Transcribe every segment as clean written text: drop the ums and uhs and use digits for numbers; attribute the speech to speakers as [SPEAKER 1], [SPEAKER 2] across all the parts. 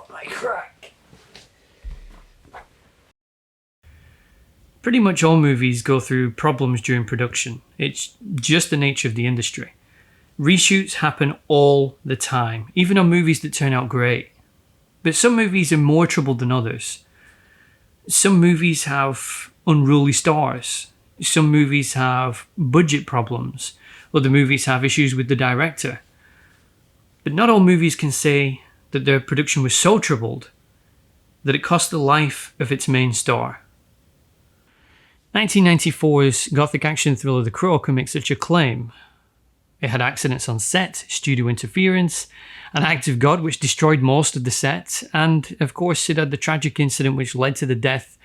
[SPEAKER 1] My crack. Pretty much all movies go through problems during production. It's just the nature of the industry. Reshoots happen all the time, even on movies that turn out great. But some movies are more troubled than others. Some movies have unruly stars. Some movies have budget problems. Other movies have issues with the director. But not all movies can say that their production was so troubled that it cost the life of its main star. 1994's gothic action thriller The Crow can make such a claim. It had accidents on set, studio interference, an act of God which destroyed most of the set, and of course it had the tragic incident which led to the death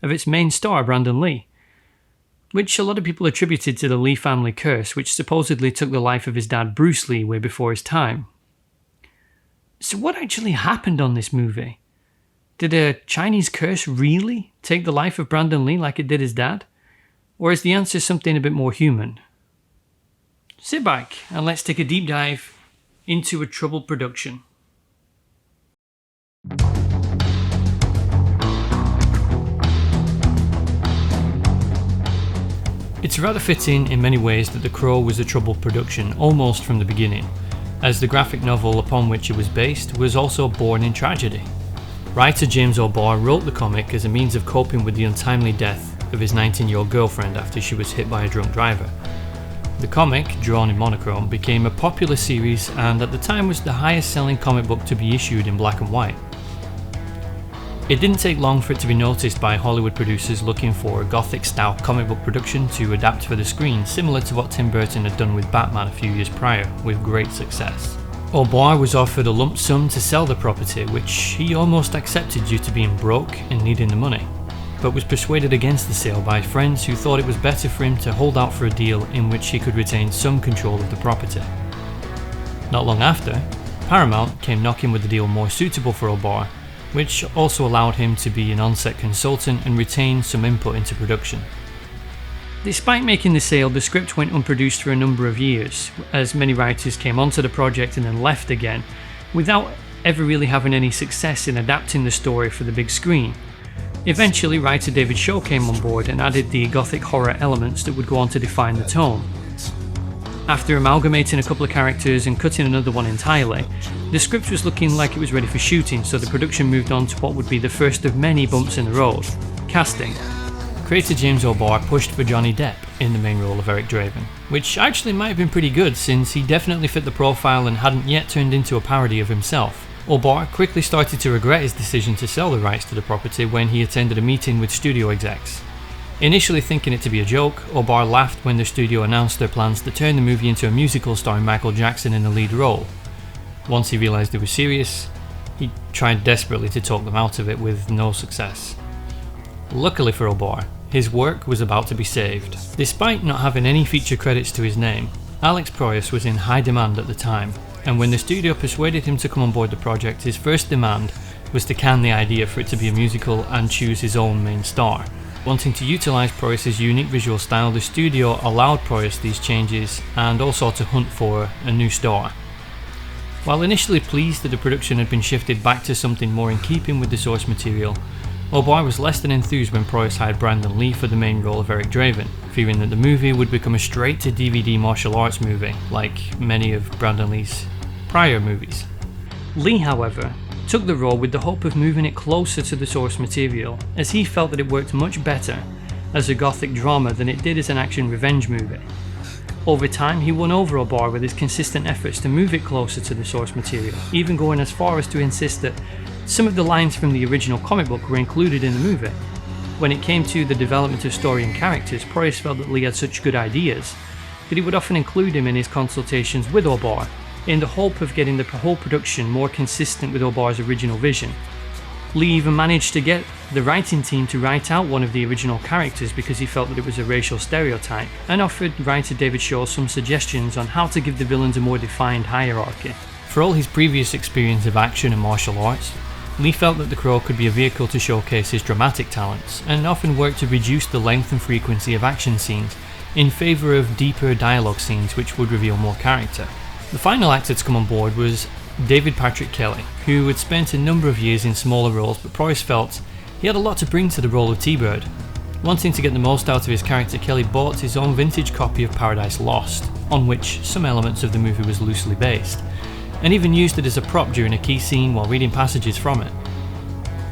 [SPEAKER 1] of its main star, Brandon Lee, which a lot of people attributed to the Lee family curse, which supposedly took the life of his dad Bruce Lee way before his time. So what actually happened on this movie? Did a Chinese curse really take the life of Brandon Lee like it did his dad? Or is the answer something a bit more human? Sit back and let's take a deep dive into a troubled production. It's rather fitting in many ways that The Crow was a troubled production almost from the beginning, as the graphic novel upon which it was based was also born in tragedy. Writer James O'Barr wrote the comic as a means of coping with the untimely death of his 19-year-old girlfriend after she was hit by a drunk driver. The comic, drawn in monochrome, became a popular series and at the time was the highest selling comic book to be issued in black and white. It didn't take long for it to be noticed by Hollywood producers looking for a gothic-style comic book production to adapt for the screen, similar to what Tim Burton had done with Batman a few years prior, with great success. O'Barr was offered a lump sum to sell the property, which he almost accepted due to being broke and needing the money, but was persuaded against the sale by friends who thought it was better for him to hold out for a deal in which he could retain some control of the property. Not long after, Paramount came knocking with a deal more suitable for O'Barr, which also allowed him to be an on-set consultant and retain some input into production. Despite making the sale, the script went unproduced for a number of years, as many writers came onto the project and then left again, without ever really having any success in adapting the story for the big screen. Eventually, writer David Shaw came on board and added the gothic horror elements that would go on to define the tone. After amalgamating a couple of characters and cutting another one entirely, the script was looking like it was ready for shooting, so the production moved on to what would be the first of many bumps in the road: casting. Creator James O'Barr pushed for Johnny Depp in the main role of Eric Draven, which actually might have been pretty good since he definitely fit the profile and hadn't yet turned into a parody of himself. O'Barr quickly started to regret his decision to sell the rights to the property when he attended a meeting with studio execs. Initially thinking it to be a joke, O'Barr laughed when the studio announced their plans to turn the movie into a musical starring Michael Jackson in the lead role. Once he realised they were serious, he tried desperately to talk them out of it with no success. Luckily for O'Barr, his work was about to be saved. Despite not having any feature credits to his name, Alex Proyas was in high demand at the time, and when the studio persuaded him to come on board the project, his first demand was to can the idea for it to be a musical and choose his own main star. Wanting to utilise Proyas' unique visual style, the studio allowed Proyas these changes and also to hunt for a new star. While initially pleased that the production had been shifted back to something more in keeping with the source material, O'Barr was less than enthused when Proyas hired Brandon Lee for the main role of Eric Draven, fearing that the movie would become a straight-to-DVD martial arts movie, like many of Brandon Lee's prior movies. Lee, however, took the role with the hope of moving it closer to the source material, as he felt that it worked much better as a gothic drama than it did as an action revenge movie. Over time, he won over O'Barr with his consistent efforts to move it closer to the source material, even going as far as to insist that some of the lines from the original comic book were included in the movie. When it came to the development of story and characters, Proyas felt that Lee had such good ideas that he would often include him in his consultations with O'Barr, in the hope of getting the whole production more consistent with O'Barr's original vision. Lee even managed to get the writing team to write out one of the original characters because he felt that it was a racial stereotype, and offered writer David Shaw some suggestions on how to give the villains a more defined hierarchy. For all his previous experience of action and martial arts, Lee felt that The Crow could be a vehicle to showcase his dramatic talents, and often worked to reduce the length and frequency of action scenes in favour of deeper dialogue scenes which would reveal more character. The final actor to come on board was David Patrick Kelly, who had spent a number of years in smaller roles, but Proyas felt he had a lot to bring to the role of T-Bird. Wanting to get the most out of his character, Kelly bought his own vintage copy of Paradise Lost, on which some elements of the movie was loosely based, and even used it as a prop during a key scene while reading passages from it.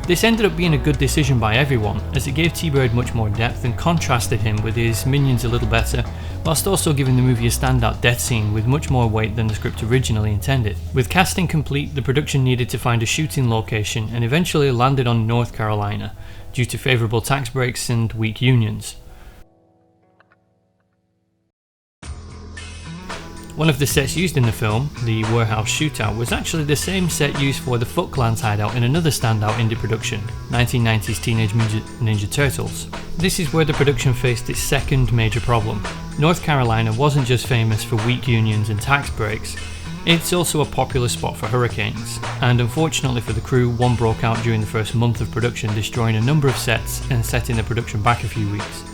[SPEAKER 1] This ended up being a good decision by everyone, as it gave T-Bird much more depth and contrasted him with his minions a little better, whilst also giving the movie a standout death scene with much more weight than the script originally intended. With casting complete, the production needed to find a shooting location and eventually landed on North Carolina, due to favourable tax breaks and weak unions. One of the sets used in the film, the warehouse shootout, was actually the same set used for the Foot Clan's hideout in another standout indie production, 1990's Teenage Mutant Ninja Turtles. This is where the production faced its second major problem. North Carolina wasn't just famous for weak unions and tax breaks, it's also a popular spot for hurricanes, and unfortunately for the crew, one broke out during the first month of production, destroying a number of sets and setting the production back a few weeks.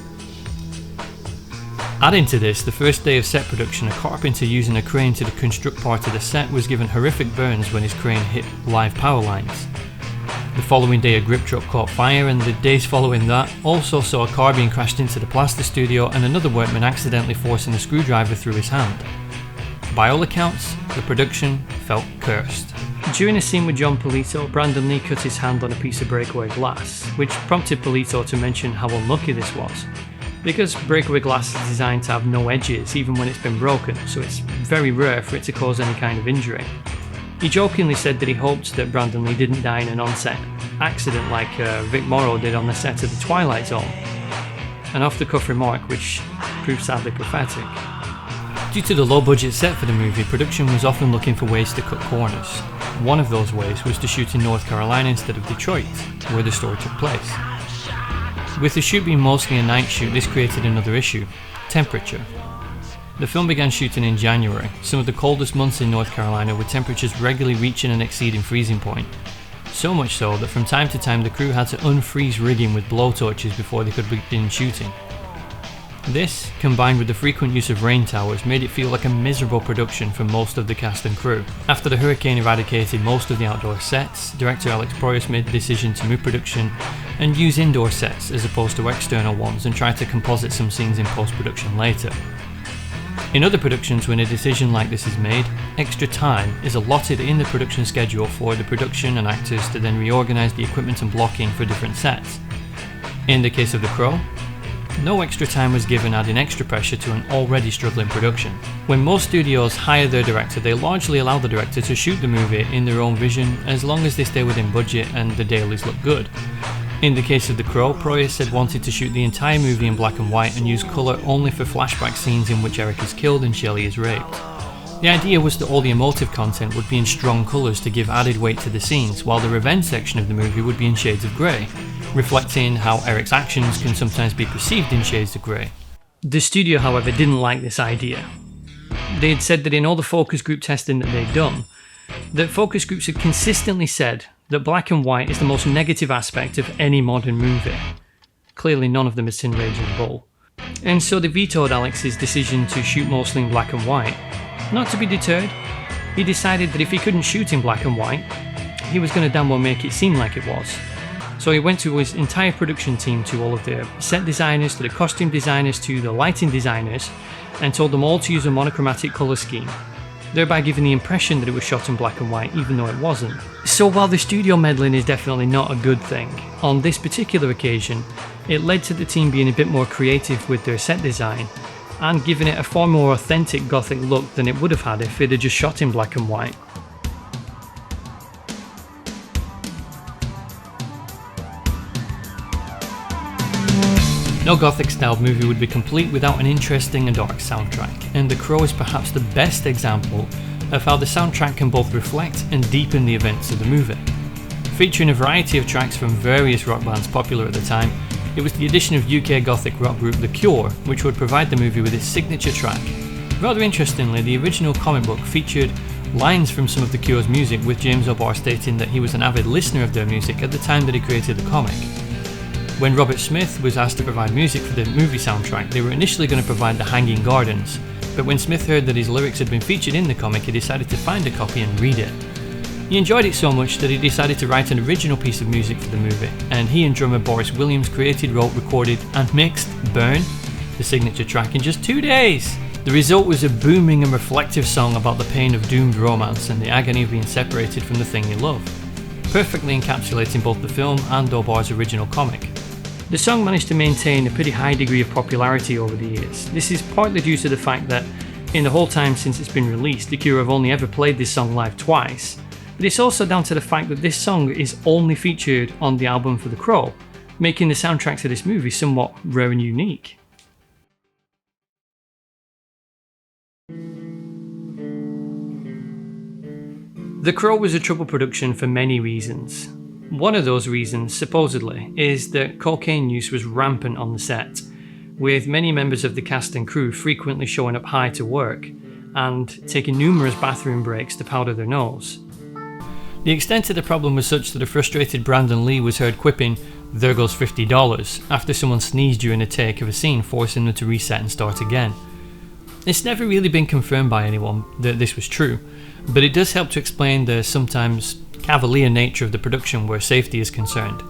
[SPEAKER 1] Adding to this, the first day of set production, a carpenter using a crane to construct part of the set was given horrific burns when his crane hit live power lines. The following day a grip truck caught fire, and the days following that also saw a car being crashed into the plaster studio and another workman accidentally forcing a screwdriver through his hand. By all accounts, the production felt cursed. During a scene with John Polito, Brandon Lee cut his hand on a piece of breakaway glass, which prompted Polito to mention how unlucky this was. Because breakaway glass is designed to have no edges even when it's been broken, so it's very rare for it to cause any kind of injury. He jokingly said that he hoped that Brandon Lee didn't die in an on-set accident like Vic Morrow did on the set of The Twilight Zone. An off-the-cuff remark which proved sadly prophetic. Due to the low-budget set for the movie, production was often looking for ways to cut corners. One of those ways was to shoot in North Carolina instead of Detroit, where the story took place. With the shoot being mostly a night shoot, this created another issue: temperature. The film began shooting in January, some of the coldest months in North Carolina, with temperatures regularly reaching and exceeding freezing point. So much so that from time to time the crew had to unfreeze rigging with blowtorches before they could begin shooting. This, combined with the frequent use of rain towers, made it feel like a miserable production for most of the cast and crew. After the hurricane eradicated most of the outdoor sets, director Alex Proyas made the decision to move production and use indoor sets as opposed to external ones, and try to composite some scenes in post-production later. In other productions, when a decision like this is made, extra time is allotted in the production schedule for the production and actors to then reorganize the equipment and blocking for different sets. In the case of The Crow, no extra time was given, adding extra pressure to an already struggling production. When most studios hire their director, they largely allow the director to shoot the movie in their own vision as long as they stay within budget and the dailies look good. In the case of The Crow, Proyas had wanted to shoot the entire movie in black and white and use colour only for flashback scenes in which Eric is killed and Shelley is raped. The idea was that all the emotive content would be in strong colours to give added weight to the scenes, while the revenge section of the movie would be in shades of grey, reflecting how Eric's actions can sometimes be perceived in shades of grey. The studio, however, didn't like this idea. They had said that in all the focus group testing that they'd done, that focus groups had consistently said that black and white is the most negative aspect of any modern movie. Clearly none of them had seen Raging Bull. And so they vetoed Alex's decision to shoot mostly in black and white. Not to be deterred, he decided that if he couldn't shoot in black and white, he was going to damn well make it seem like it was. So he went to his entire production team, to all of the set designers, to the costume designers, to the lighting designers, and told them all to use a monochromatic colour scheme, thereby giving the impression that it was shot in black and white even though it wasn't. So while the studio meddling is definitely not a good thing, on this particular occasion it led to the team being a bit more creative with their set design and giving it a far more authentic gothic look than it would have had if it had just shot in black and white. No Gothic-styled movie would be complete without an interesting and dark soundtrack, and The Crow is perhaps the best example of how the soundtrack can both reflect and deepen the events of the movie. Featuring a variety of tracks from various rock bands popular at the time, it was the addition of UK Gothic rock group The Cure which would provide the movie with its signature track. Rather interestingly, the original comic book featured lines from some of The Cure's music, with James O'Barr stating that he was an avid listener of their music at the time that he created the comic. When Robert Smith was asked to provide music for the movie soundtrack, they were initially going to provide The Hanging Gardens, but when Smith heard that his lyrics had been featured in the comic, he decided to find a copy and read it. He enjoyed it so much that he decided to write an original piece of music for the movie, and he and drummer Boris Williams created, wrote, recorded and mixed Burn, the signature track, in just 2 days. The result was a booming and reflective song about the pain of doomed romance and the agony of being separated from the thing you love, perfectly encapsulating both the film and O'Barr's original comic. The song managed to maintain a pretty high degree of popularity over the years. This is partly due to the fact that in the whole time since it's been released, The Cure have only ever played this song live twice, but it's also down to the fact that this song is only featured on the album for The Crow, making the soundtrack to this movie somewhat rare and unique. The Crow was a troubled production for many reasons. One of those reasons, supposedly, is that cocaine use was rampant on the set, with many members of the cast and crew frequently showing up high to work and taking numerous bathroom breaks to powder their nose. The extent of the problem was such that a frustrated Brandon Lee was heard quipping, "There goes $50," after someone sneezed during a take of a scene, forcing them to reset and start again. It's never really been confirmed by anyone that this was true, but it does help to explain the sometimes cavalier nature of the production where safety is concerned.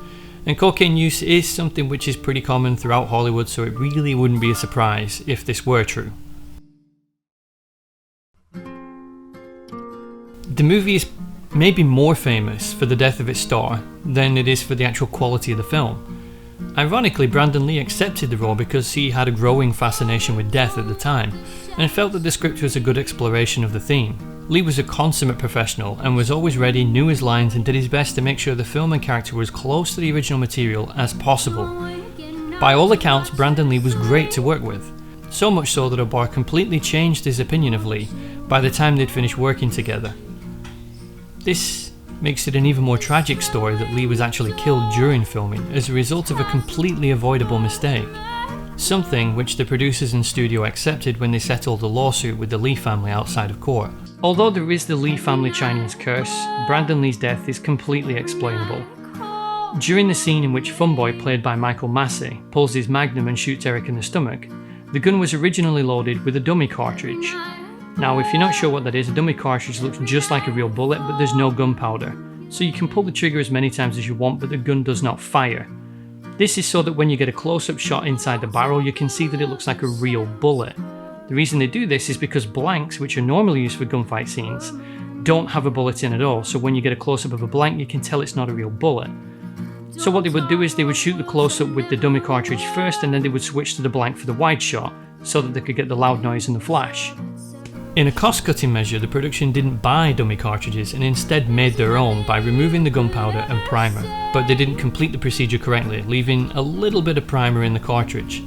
[SPEAKER 1] And cocaine use is something which is pretty common throughout Hollywood, so it really wouldn't be a surprise if this were true. The movie is maybe more famous for the death of its star than it is for the actual quality of the film. Ironically, Brandon Lee accepted the role because he had a growing fascination with death at the time, and felt that the script was a good exploration of the theme. Lee was a consummate professional and was always ready, knew his lines, and did his best to make sure the film and character were as close to the original material as possible. By all accounts, Brandon Lee was great to work with, so much so that O'Barr completely changed his opinion of Lee by the time they'd finished working together. This makes it an even more tragic story that Lee was actually killed during filming as a result of a completely avoidable mistake, something which the producers and studio accepted when they settled a lawsuit with the Lee family outside of court. Although there is the Lee family Chinese curse, Brandon Lee's death is completely explainable. During the scene in which Funboy, played by Michael Massey, pulls his magnum and shoots Eric in the stomach, the gun was originally loaded with a dummy cartridge. Now, if you're not sure what that is, a dummy cartridge looks just like a real bullet, but there's no gunpowder. So you can pull the trigger as many times as you want, but the gun does not fire. This is so that when you get a close-up shot inside the barrel, you can see that it looks like a real bullet. The reason they do this is because blanks, which are normally used for gunfight scenes, don't have a bullet in at all, so when you get a close-up of a blank, you can tell it's not a real bullet. So what they would do is they would shoot the close-up with the dummy cartridge first, and then they would switch to the blank for the wide shot, so that they could get the loud noise and the flash. In a cost-cutting measure, the production didn't buy dummy cartridges and instead made their own by removing the gunpowder and primer, but they didn't complete the procedure correctly, leaving a little bit of primer in the cartridge.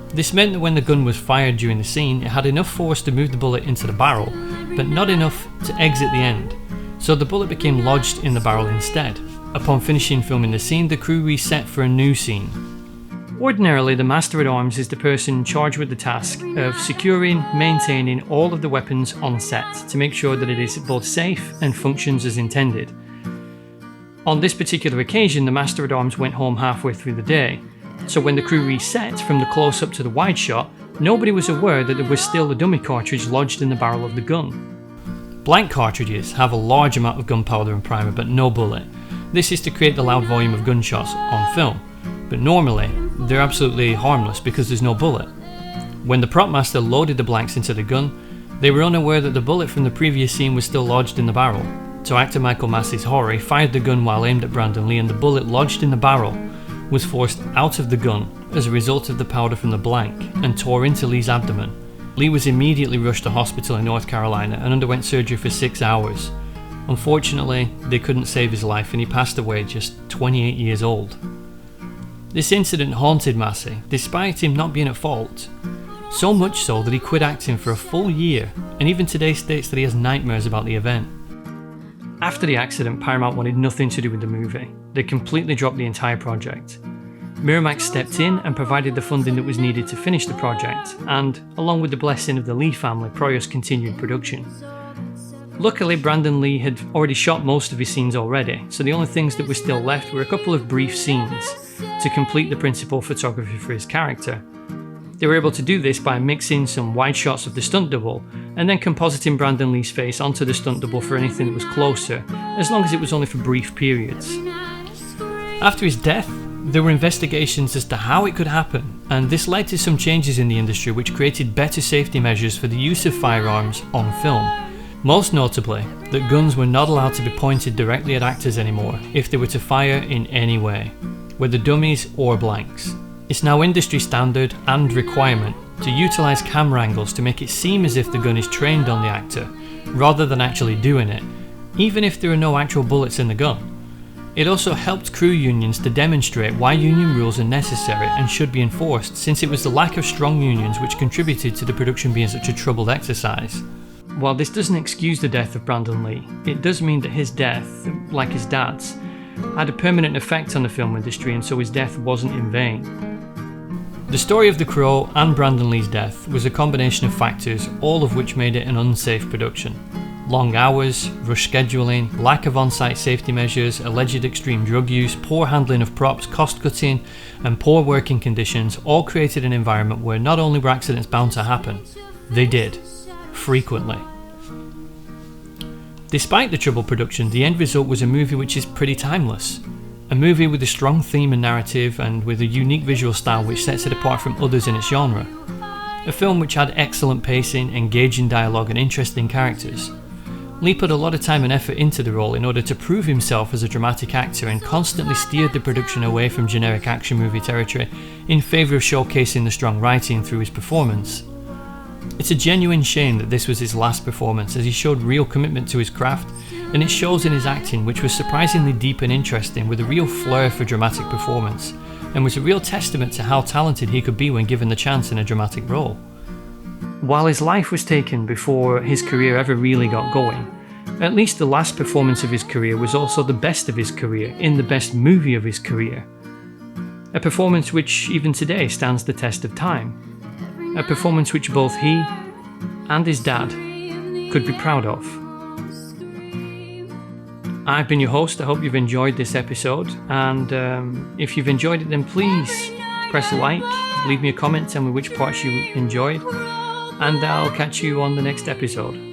[SPEAKER 1] This meant that when the gun was fired during the scene, it had enough force to move the bullet into the barrel, but not enough to exit the end, so the bullet became lodged in the barrel instead. Upon finishing filming the scene, the crew reset for a new scene. Ordinarily, the Master at Arms is the person charged with the task of securing, maintaining all of the weapons on set to make sure that it is both safe and functions as intended. On this particular occasion, the Master at Arms went home halfway through the day, so when the crew reset from the close-up to the wide shot, nobody was aware that there was still a dummy cartridge lodged in the barrel of the gun. Blank cartridges have a large amount of gunpowder and primer but no bullet. This is to create the loud volume of gunshots on film, but normally they're absolutely harmless because there's no bullet. When the prop master loaded the blanks into the gun, they were unaware that the bullet from the previous scene was still lodged in the barrel. So actor Michael Massey's horror, he fired the gun while aimed at Brandon Lee, and the bullet lodged in the barrel was forced out of the gun as a result of the powder from the blank and tore into Lee's abdomen. Lee was immediately rushed to hospital in North Carolina and underwent surgery for 6 hours. Unfortunately, they couldn't save his life and he passed away just 28 years old. This incident haunted Massey, despite him not being at fault, so much so that he quit acting for a full year, and even today states that he has nightmares about the event. After the accident, Paramount wanted nothing to do with the movie. They completely dropped the entire project. Miramax stepped in and provided the funding that was needed to finish the project, and, along with the blessing of the Lee family, Proyas continued production. Luckily, Brandon Lee had already shot most of his scenes already, so the only things that were still left were a couple of brief scenes to complete the principal photography for his character. They were able to do this by mixing some wide shots of the stunt double and then compositing Brandon Lee's face onto the stunt double for anything that was closer, as long as it was only for brief periods. After his death, there were investigations as to how it could happen, and this led to some changes in the industry which created better safety measures for the use of firearms on film. Most notably, that guns were not allowed to be pointed directly at actors anymore if they were to fire in any way, whether dummies or blanks. It's now industry standard and requirement to utilise camera angles to make it seem as if the gun is trained on the actor, rather than actually doing it, even if there are no actual bullets in the gun. It also helped crew unions to demonstrate why union rules are necessary and should be enforced, since it was the lack of strong unions which contributed to the production being such a troubled exercise. While this doesn't excuse the death of Brandon Lee, it does mean that his death, like his dad's, had a permanent effect on the film industry, and so his death wasn't in vain. The story of The Crow and Brandon Lee's death was a combination of factors, all of which made it an unsafe production. Long hours, rush scheduling, lack of on-site safety measures, alleged extreme drug use, poor handling of props, cost cutting, and poor working conditions all created an environment where not only were accidents bound to happen, they did, frequently. Despite the troubled production, the end result was a movie which is pretty timeless. A movie with a strong theme and narrative, and with a unique visual style which sets it apart from others in its genre. A film which had excellent pacing, engaging dialogue, and interesting characters. Lee put a lot of time and effort into the role in order to prove himself as a dramatic actor, and constantly steered the production away from generic action movie territory in favour of showcasing the strong writing through his performance. It's a genuine shame that this was his last performance, as he showed real commitment to his craft, and it shows in his acting, which was surprisingly deep and interesting, with a real flair for dramatic performance, and was a real testament to how talented he could be when given the chance in a dramatic role. While his life was taken before his career ever really got going, at least the last performance of his career was also the best of his career, in the best movie of his career. A performance which even today stands the test of time. A performance which both he and his dad could be proud of. I've been your host. I hope you've enjoyed this episode, and if you've enjoyed it, then please press like, leave me a comment, tell me which parts you enjoyed, and I'll catch you on the next episode.